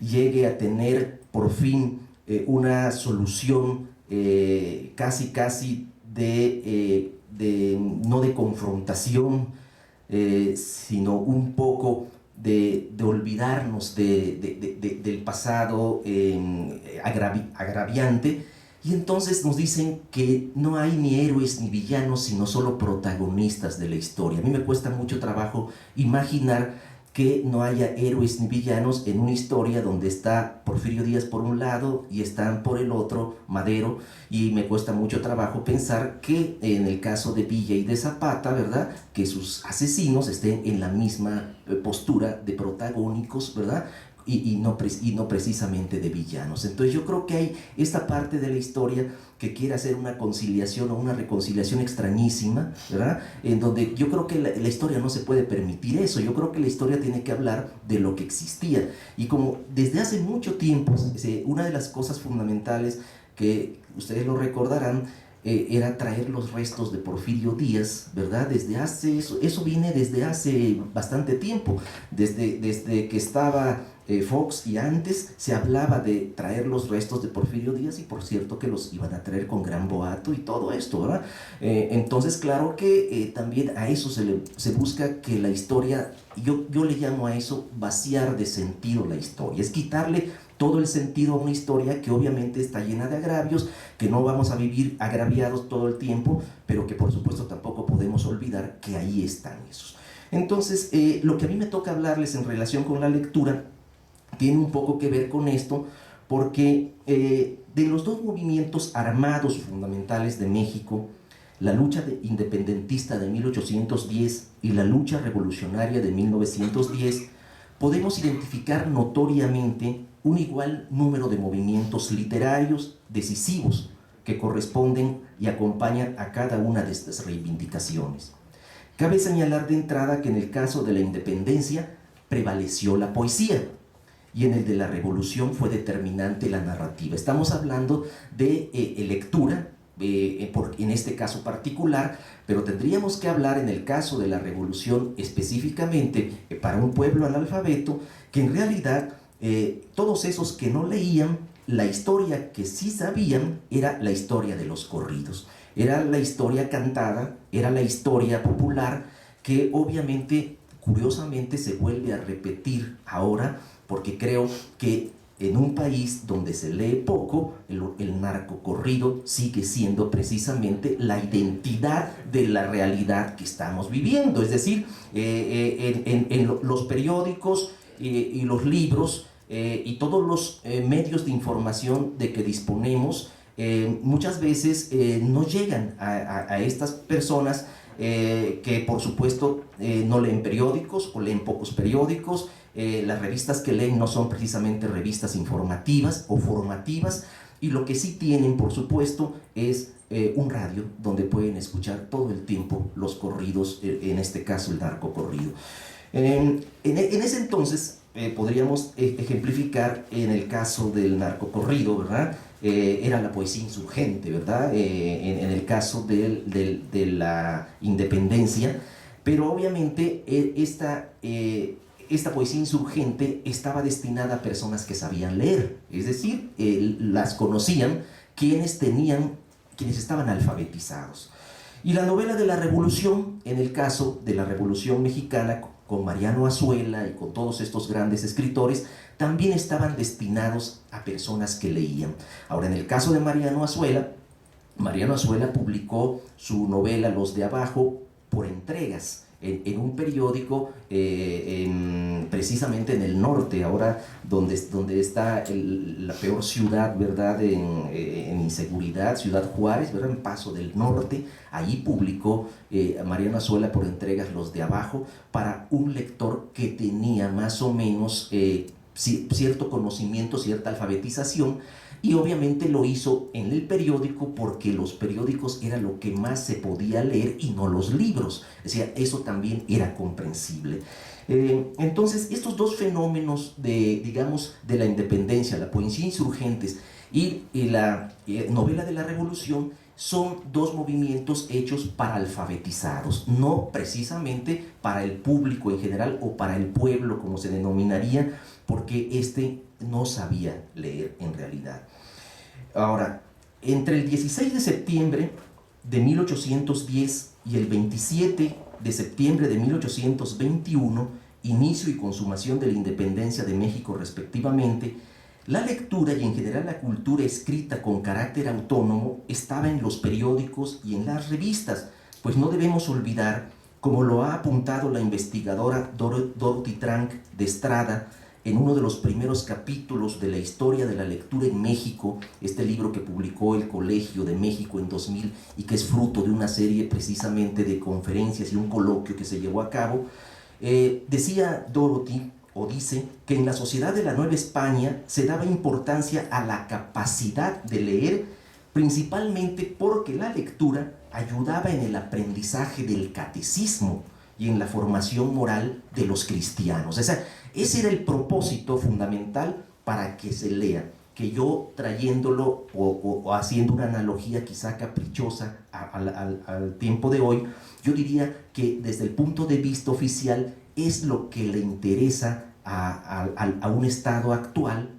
llegue a tener por fin una solución casi no de confrontación, sino un poco de olvidarnos del pasado agraviante. Y entonces nos dicen que no hay ni héroes ni villanos, sino solo protagonistas de la historia. A mí me cuesta mucho trabajo imaginar que no haya héroes ni villanos en una historia donde está Porfirio Díaz por un lado y están por el otro Madero, y me cuesta mucho trabajo pensar que en el caso de Villa y de Zapata, ¿verdad?, que sus asesinos estén en la misma postura de protagónicos, ¿verdad?, y no precisamente de villanos. Entonces yo creo que hay esta parte de la historia que quiere hacer una conciliación o una reconciliación extrañísima, ¿verdad?, en donde yo creo que la historia no se puede permitir eso. Yo creo que la historia tiene que hablar de lo que existía, y como desde hace mucho tiempo, una de las cosas fundamentales que ustedes lo recordarán, era traer los restos de Porfirio Díaz, ¿verdad? Eso viene desde hace bastante tiempo, desde que estaba Fox, y antes se hablaba de traer los restos de Porfirio Díaz, y por cierto que los iban a traer con gran boato y todo esto, ¿verdad? Entonces claro que también a eso se busca que la historia, yo le llamo a eso vaciar de sentido la historia, es quitarle todo el sentido a una historia que obviamente está llena de agravios, que no vamos a vivir agraviados todo el tiempo, pero que por supuesto tampoco podemos olvidar que ahí están esos. Entonces, lo que a mí me toca hablarles en relación con la lectura tiene un poco que ver con esto, porque de los dos movimientos armados fundamentales de México, la lucha independentista de 1810 y la lucha revolucionaria de 1910, podemos identificar notoriamente un igual número de movimientos literarios decisivos que corresponden y acompañan a cada una de estas reivindicaciones. Cabe señalar de entrada que en el caso de la independencia prevaleció la poesía, y en el de la revolución fue determinante la narrativa. Estamos hablando de lectura, en este caso particular, pero tendríamos que hablar en el caso de la revolución específicamente para un pueblo analfabeto, que en realidad todos esos que no leían, la historia que sí sabían era la historia de los corridos, era la historia cantada, era la historia popular, que obviamente, curiosamente, se vuelve a repetir ahora, porque creo que en un país donde se lee poco, el narcocorrido sigue siendo precisamente la identidad de la realidad que estamos viviendo. Es decir, en los periódicos y los libros y todos los medios de información de que disponemos, muchas veces no llegan a estas personas que por supuesto no leen periódicos o leen pocos periódicos. Las revistas que leen no son precisamente revistas informativas o formativas, y lo que sí tienen, por supuesto, es un radio donde pueden escuchar todo el tiempo los corridos, en este caso el narcocorrido. En ese entonces podríamos ejemplificar en el caso del narcocorrido, ¿verdad? Era la poesía insurgente, ¿verdad? En el caso de la independencia, pero obviamente esta poesía insurgente estaba destinada a personas que sabían leer, es decir, las conocían quienes estaban alfabetizados. Y la novela de la Revolución, en el caso de la Revolución Mexicana, con Mariano Azuela y con todos estos grandes escritores, también estaban destinados a personas que leían. Ahora, en el caso de Mariano Azuela publicó su novela Los de Abajo por entregas, en un periódico precisamente en el norte, ahora donde está la peor ciudad, ¿verdad?, en inseguridad, Ciudad Juárez, ¿verdad?, en Paso del Norte. Allí publicó Mariano Azuela por entregas Los de Abajo, para un lector que tenía más o menos cierto conocimiento, cierta alfabetización, y obviamente lo hizo en el periódico porque los periódicos era lo que más se podía leer y no los libros. O sea, eso también era comprensible. Entonces, estos dos fenómenos digamos, de la independencia, la poesía insurgentes y la novela de la Revolución, son dos movimientos hechos para alfabetizados, no precisamente para el público en general o para el pueblo, como se denominaría, porque no sabía leer en realidad. Ahora, entre el 16 de septiembre de 1810 y el 27 de septiembre de 1821, inicio y consumación de la independencia de México respectivamente, la lectura y en general la cultura escrita con carácter autónomo estaba en los periódicos y en las revistas, pues no debemos olvidar, como lo ha apuntado la investigadora Dorothy Trank de Estrada en uno de los primeros capítulos de la historia de la lectura en México, este libro que publicó el Colegio de México en 2000 y que es fruto de una serie precisamente de conferencias y un coloquio que se llevó a cabo, decía Dorothy, o dice, que en la sociedad de la Nueva España se daba importancia a la capacidad de leer, principalmente porque la lectura ayudaba en el aprendizaje del catecismo y en la formación moral de los cristianos. O sea, ese era el propósito fundamental para que se lea, que yo trayéndolo o haciendo una analogía quizá caprichosa al tiempo de hoy, yo diría que desde el punto de vista oficial es lo que le interesa a un estado actual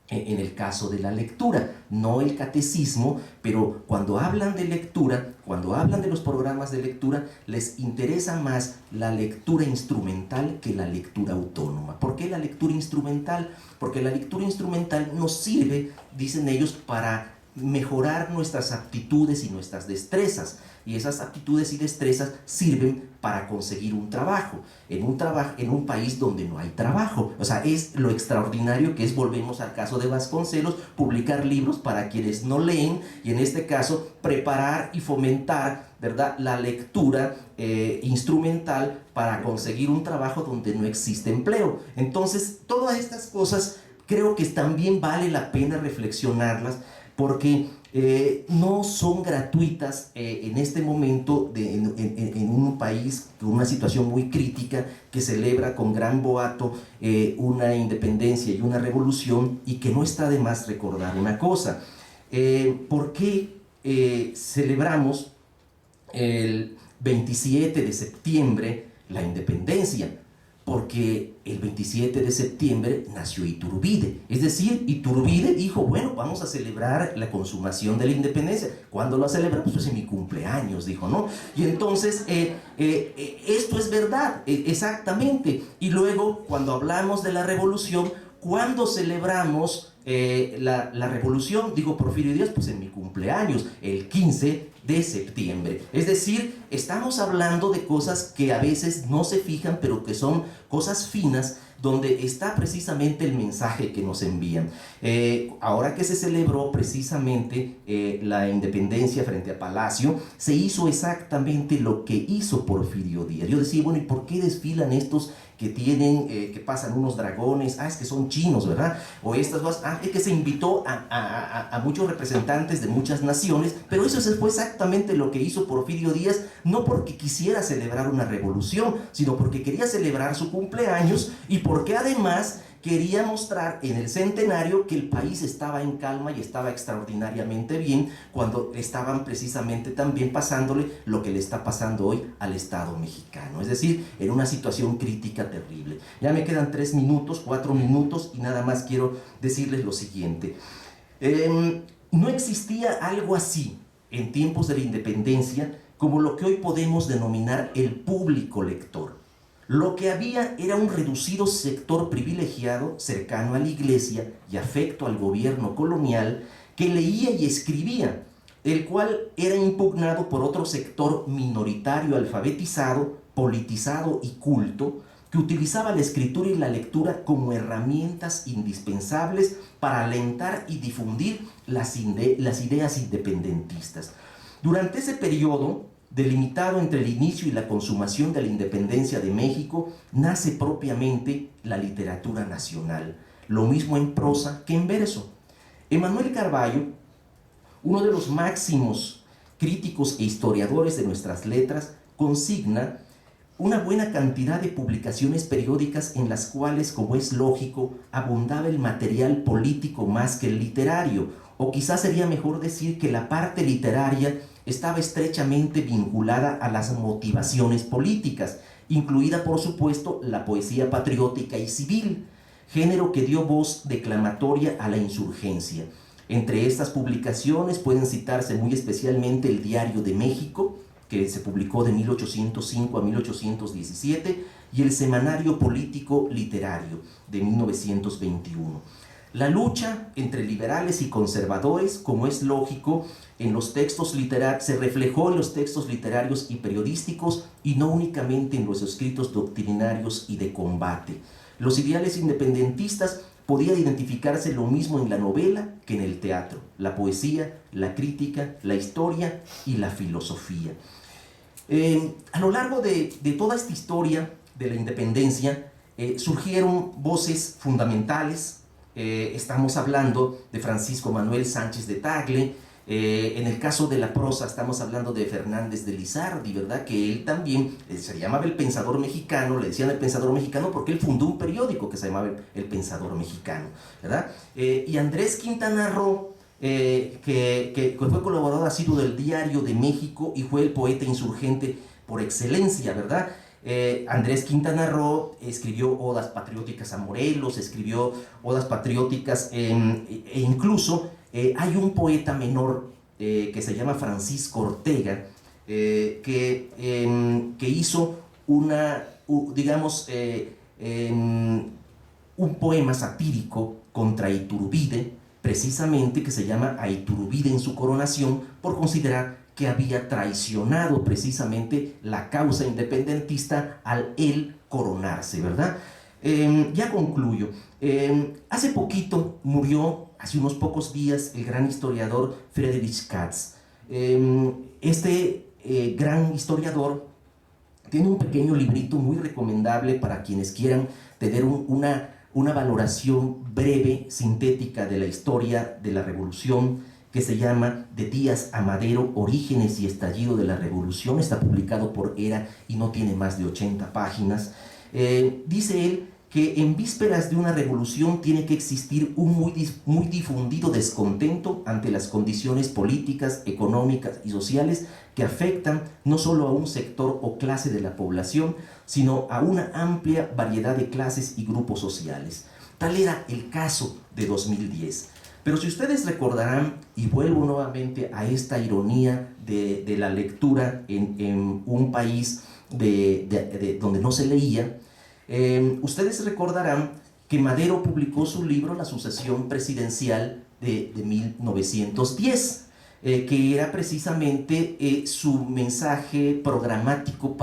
en el caso de la lectura, no el catecismo, pero cuando hablan de lectura, cuando hablan de los programas de lectura, les interesa más la lectura instrumental que la lectura autónoma. ¿Por qué la lectura instrumental? Porque la lectura instrumental nos sirve, dicen ellos, para mejorar nuestras aptitudes y nuestras destrezas, y esas aptitudes y destrezas sirven para conseguir un trabajo en un país donde no hay trabajo. O sea, es lo extraordinario que es, volvemos al caso de Vasconcelos, publicar libros para quienes no leen, y en este caso preparar y fomentar, ¿verdad?, la lectura instrumental para conseguir un trabajo donde no existe empleo. Entonces, todas estas cosas creo que también vale la pena reflexionarlas, porque no son gratuitas en este momento en un país con una situación muy crítica, que celebra con gran boato una independencia y una revolución, y que no está de más recordar una cosa. ¿Por qué celebramos el 27 de septiembre la independencia? Porque el 27 de septiembre nació Iturbide. Es decir, Iturbide dijo, bueno, vamos a celebrar la consumación de la independencia. ¿Cuándo lo celebramos? Pues en mi cumpleaños, dijo, ¿no? Y entonces, esto es verdad, exactamente. Y luego, cuando hablamos de la revolución, ¿cuándo celebramos la revolución? Digo, Porfirio Díaz, pues en mi cumpleaños, el 15 de septiembre. Es decir, estamos hablando de cosas que a veces no se fijan, pero que son cosas finas, donde está precisamente el mensaje que nos envían. Ahora que se celebró precisamente la independencia frente a Palacio, se hizo exactamente lo que hizo Porfirio Díaz. Yo decía, bueno, ¿y por qué desfilan estos que tienen, que pasan unos dragones? Es que son chinos, ¿verdad? O estas cosas, es que se invitó a muchos representantes de muchas naciones, pero eso fue exactamente lo que hizo Porfirio Díaz, no porque quisiera celebrar una revolución, sino porque quería celebrar su cumpleaños, y porque además quería mostrar en el centenario que el país estaba en calma y estaba extraordinariamente bien, cuando estaban precisamente también pasándole lo que le está pasando hoy al Estado mexicano, es decir, en una situación crítica terrible. Ya me quedan 3 minutos, 4 minutos, y nada más quiero decirles lo siguiente. No existía algo así en tiempos de la independencia como lo que hoy podemos denominar el público lector. Lo que había era un reducido sector privilegiado, cercano a la iglesia y afecto al gobierno colonial, que leía y escribía, el cual era impugnado por otro sector minoritario alfabetizado, politizado y culto, que utilizaba la escritura y la lectura como herramientas indispensables para alentar y difundir las ideas independentistas. Durante ese periodo, delimitado entre el inicio y la consumación de la independencia de México, nace propiamente la literatura nacional, lo mismo en prosa que en verso. Emanuel Carballo, uno de los máximos críticos e historiadores de nuestras letras, consigna una buena cantidad de publicaciones periódicas en las cuales, como es lógico, abundaba el material político más que el literario, o quizás sería mejor decir que la parte literaria estaba estrechamente vinculada a las motivaciones políticas, incluida por supuesto la poesía patriótica y civil. género que dio voz declamatoria a la insurgencia. Entre estas publicaciones pueden citarse muy especialmente el Diario de México, que se publicó de 1805 a 1817, y el Semanario Político Literario de 1921. La lucha entre liberales y conservadores, como es lógico, se reflejó en los textos literarios y periodísticos y no únicamente en los escritos doctrinarios y de combate. Los ideales independentistas podían identificarse lo mismo en la novela que en el teatro, la poesía, la crítica, la historia y la filosofía. A lo largo de toda esta historia de la independencia surgieron voces fundamentales. Estamos hablando de Francisco Manuel Sánchez de Tagle. En el caso de la prosa estamos hablando de Fernández de Lizardi, ¿verdad? Que él también se llamaba El Pensador Mexicano, le decían El Pensador Mexicano porque él fundó un periódico que se llamaba El Pensador Mexicano, ¿verdad? Y Andrés Quintana Roo, que fue colaborador asiduo del Diario de México y fue el poeta insurgente por excelencia, ¿verdad? Andrés Quintana Roo escribió odas patrióticas a Morelos, escribió odas patrióticas e incluso hay un poeta menor que se llama Francisco Ortega que hizo un poema satírico contra Iturbide, precisamente, que se llama A Iturbide en su coronación, por considerar que había traicionado precisamente la causa independentista al él coronarse, ¿verdad? Ya concluyo. Hace poquito murió, hace unos pocos días, el gran historiador Friedrich Katz. Este gran historiador tiene un pequeño librito muy recomendable para quienes quieran tener una valoración breve, sintética de la historia de la Revolución, que se llama De Díaz a Madero, Orígenes y Estallido de la Revolución. Está publicado por ERA y no tiene más de 80 páginas. Dice él que en vísperas de una revolución tiene que existir un muy difundido descontento ante las condiciones políticas, económicas y sociales que afectan no solo a un sector o clase de la población, sino a una amplia variedad de clases y grupos sociales. Tal era el caso de 2010. Pero si ustedes recordarán, y vuelvo nuevamente a esta ironía de la lectura en un país donde no se leía, ustedes recordarán que Madero publicó su libro La sucesión presidencial de 1910, que era precisamente su mensaje programático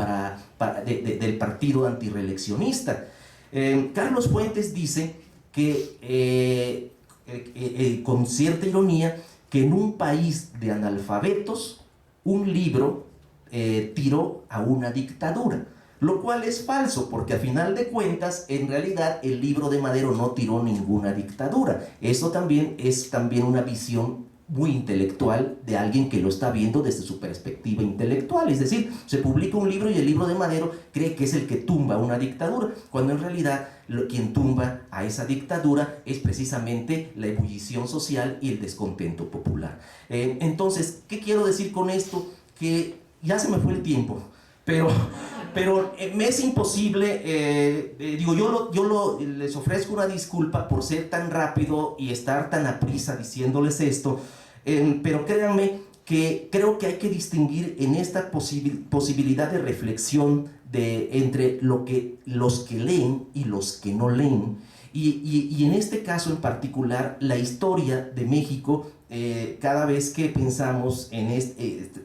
del partido antirreeleccionista. Carlos Fuentes dice que con cierta ironía, que en un país de analfabetos un libro tiró a una dictadura, lo cual es falso, porque a final de cuentas, en realidad, el libro de Madero no tiró ninguna dictadura. Eso también es una visión muy intelectual de alguien que lo está viendo desde su perspectiva intelectual. Es decir, se publica un libro y el libro de Madero cree que es el que tumba una dictadura, cuando en realidad quien tumba a esa dictadura es precisamente la ebullición social y el descontento popular. Entonces, ¿qué quiero decir con esto? Que ya se me fue el tiempo, pero me es imposible, les ofrezco una disculpa por ser tan rápido y estar tan aprisa diciéndoles esto, pero créanme que creo que hay que distinguir en esta posibilidad de reflexión entre los que leen y los que no leen, y en este caso en particular, la historia de México, cada vez que pensamos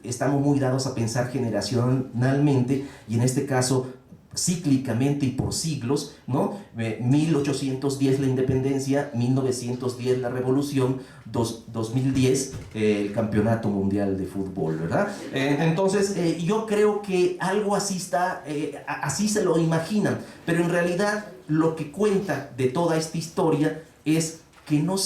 estamos muy dados a pensar generacionalmente, y en este caso cíclicamente y por siglos, ¿no? 1810 la independencia, 1910 la revolución, 2010 el campeonato mundial de fútbol, ¿verdad? Entonces yo creo que algo así está, así se lo imaginan, pero en realidad lo que cuenta de toda esta historia es que no